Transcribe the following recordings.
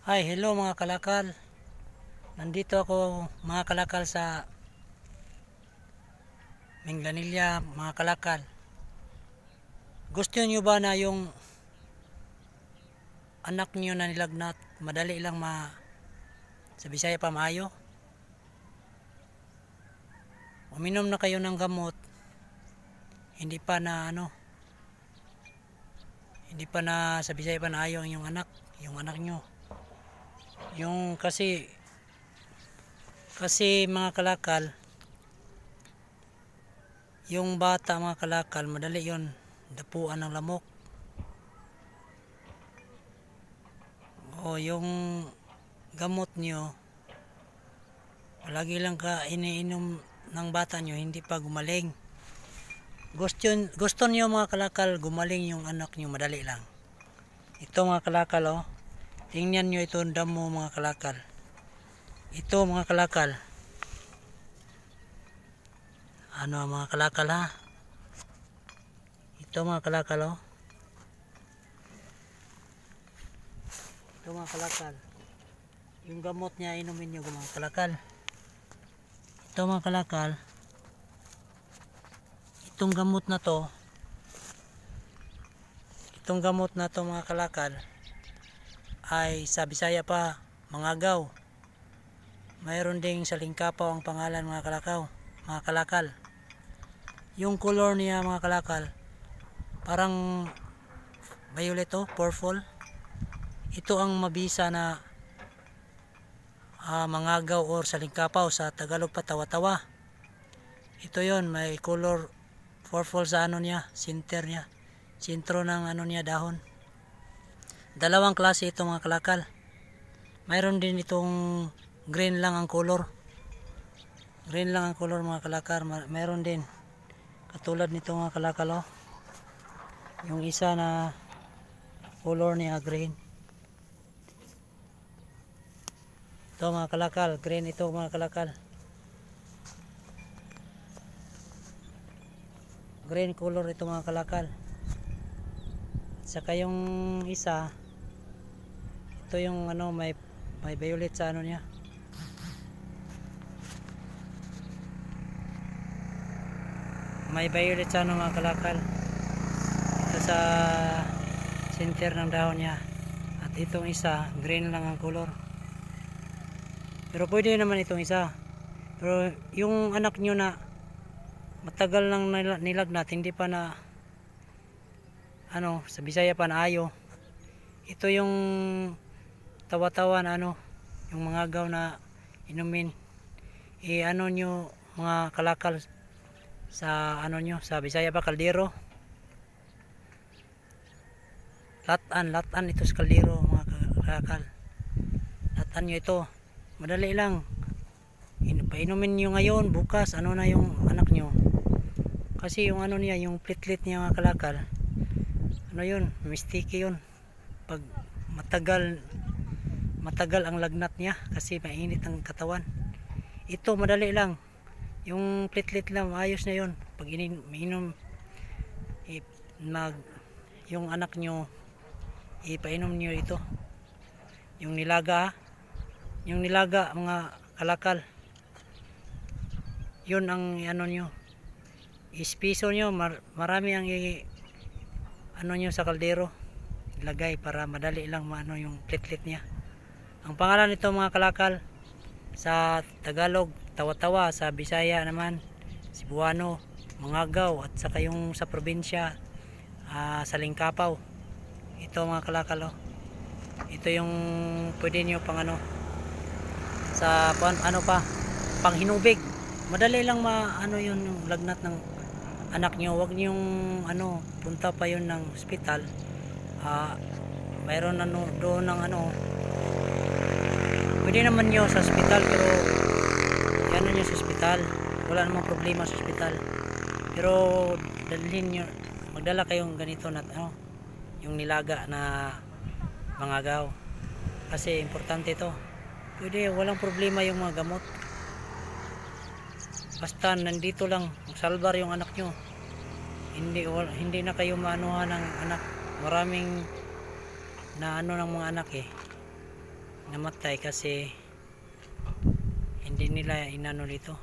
Hi, hello mga kalakal. Nandito ako mga kalakal sa Minglanilla mga kalakal. Gusto niyo ba na yung anak niyo na nilagnat, madali lang sa Bisaya pa maayo? Uminom na kayo ng gamot, hindi pa sa Bisaya pa naayo ang yung anak niyo. Yung kasi mga kalakal, yung bata mga kalakal, madali yon dapuan ng lamok. O yung gamot nyo, palagi lang ka iniinom ng bata nyo, hindi pa gumaling. Gusto nyo mga kalakal, gumaling yung anak nyo, madali lang. Ito mga kalakal, oh. Tingnan nyo ito, damo mga kalakal. Ito mga kalakal. Ano mga kalakal ha? Ito mga kalakal, oh. Ito mga kalakal. Yung gamot niya, inumin nyo mga kalakal. Ito mga kalakal. Itong gamot na to mga kalakal ay sa Bisaya pa mangagaw. Mayroon ding salingkapaw ang pangalan mga kalakal. Yung color niya mga kalakal parang violet, purple. Ito ang mabisa na mangagaw or salingkapaw, sa Tagalog pa tawa-tawa. Ito yon, may color purple sa sentro ng dahon. Dalawang klase ito mga kalakal. Mayroon din itong green lang ang color mga kalakal. Mayroon din katulad nito mga kalakal, oh. Yung isa na color niya green. Ito mga kalakal, green ito mga kalakal. Green color ito mga kalakal. Saka yung isa, ito yung may violet sa niya. May violet sa mga kalakal. Ito sa center ng dahon niya. At itong isa, green lang ang color. Pero pwede naman itong isa. Pero yung anak nyo na matagal lang nilagnat, hindi pa na sa Bisaya pa naayo. Ito yung tawa-tawa na yung mga agaw na inumin. Nyo mga kalakal sa sa Bisaya pa kaldero. Latan ito sa kaldero mga kalakal. Latan nyo ito. Madali lang. Painumin nyo ngayon, bukas na yung anak nyo. Kasi yung niya, yung platelet niya mga kalakal, yun, mistake yun. Pag matagal ang lagnat niya kasi mainit ang katawan. Ito madali lang. Yung platelet lang, ayos na yun. Pag ininom, yung anak nyo, ipainom nyo ito. Yung nilaga mga kalakal. Yun ang nyo. Ispiso nyo, marami ang nyo sa kaldero ilagay para madali lang yung platelet niya. Ang pangalan nito mga kalakal sa Tagalog tawa-tawa, sa Bisaya naman Cebuano, mangagaw, at saka yung sa probinsya salingkapaw. Ito mga kalakal, oh. Ito yung pwede nyo pang sa pang hinubig. Madali lang yun yung lagnat ng anak nyo. Wag nyo punta pa yun ng hospital. Mayroon doon ng pwede naman nyo sa hospital, pero nyo sa hospital, wala namang problema sa hospital. Pero magdala kayong ganito na yung nilaga na mangagaw, kasi importante ito. Pwede, walang problema yung mga gamot, basta nandito lang salbar yung anak nyo. Hindi na kayo maanuhan ng anak. Maraming ng mga anak namatay kasi hindi nila inano dito,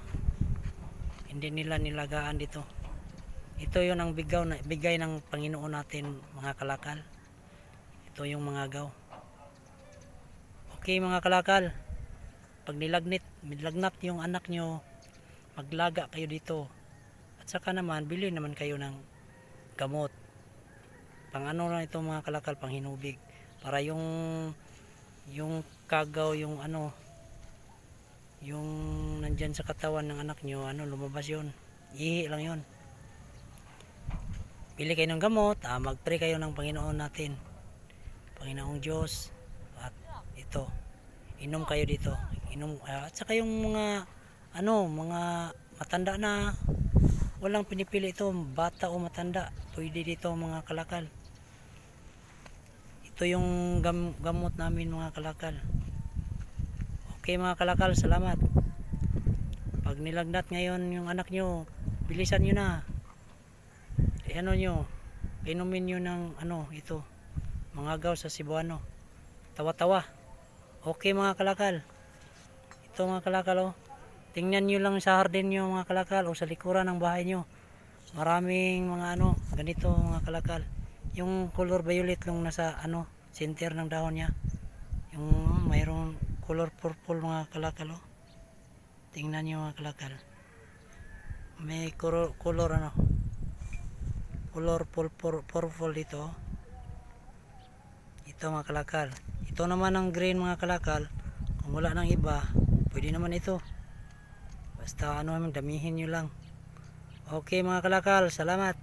hindi nila nilagaan dito. Ito yun ang bigay ng Panginoon natin mga kalakal. Ito yung mga agaw. Okay mga kalakal, pag nilagnat yung anak nyo, maglaga kayo dito. At saka naman, bili naman kayo ng gamot. Pang ano na ito mga kalakal, pang hinubig. Para yung kagaw, yung ano, yung nandyan sa katawan ng anak nyo, ano, lumabas yun. Ihi lang yun. Bili kayo ng gamot, mag-pray kayo ng Panginoon natin. Panginoong Diyos, at ito, inom kayo dito. At saka yung mga, ano, mga matanda na, walang pinipili ito, bata o matanda, pwede dito mga kalakal. Ito yung gamot namin mga kalakal. Okay mga kalakal, salamat. Pag nilagnat ngayon yung anak nyo, bilisan nyo na. Ano nyo, inumin nyo ng ano, ito, mga agaw sa Cebuano. Tawa-tawa. Okay mga kalakal. Ito mga kalakal, oh. Tingnan nyo lang sa hardin nyo mga kalakal o sa likuran ng bahay nyo. Maraming mga ano, ganito mga kalakal. Yung color violet lang nasa ano, center ng dahon niya. Yung mayroong color purple mga kalakal, oh. Tingnan nyo mga kalakal. May color ano, color purple dito. Ito mga kalakal. Ito naman ang green mga kalakal. Kung wala nang iba, pwede naman ito. Basta ano, damihin nyo lang. Okay mga kalakal, salamat.